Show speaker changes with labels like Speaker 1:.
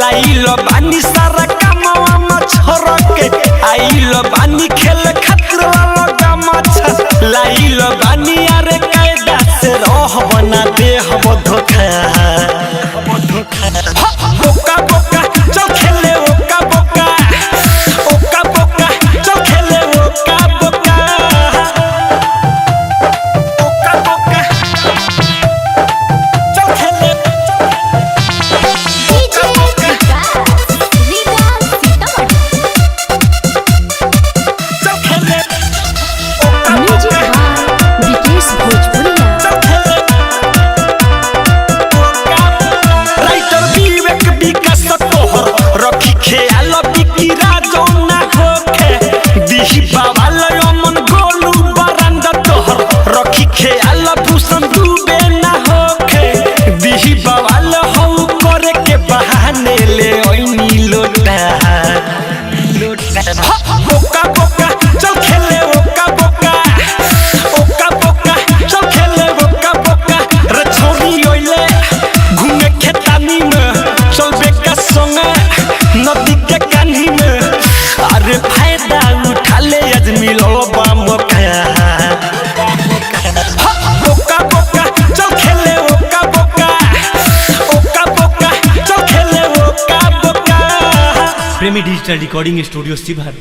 Speaker 1: आइल बानी सारा कामवा में छोड़ के आइल बानी खेल खातिर वाला गमछा लाइल बानी अरे कायदा से रह बना दे हम धोखा बोका बोका चल खेले ओका बोका ओका बोका चल खेले ओका बोका ओका बोका चल खेले ओका बोका चल खेले ओका बोका
Speaker 2: विकेश भोजपुरिया
Speaker 1: रखी खेल बिकी राजो ना होखे दिही बावाल अमन गोलू बरंदा तोहर रखी खेल भूषण डूबे ना होखे दिही बावाल हऊ करे के बहाने ले ओइनी लोटा बोका बोका चल खेले ओका बोका ओका बोका चल खेले ओका बोका रे छोरी ओइले घूमे खेतानी में चल बेका संगे नदी के कान्ही में अरे फायदा उठा ले आज मिलो बा मौका बोका बोका चल खेले ओका बोका ओका बोका चल खेले ओका बोका।
Speaker 3: प्रेमी डिजिटल रिकॉर्डिंग स्टूडियो शिवहर।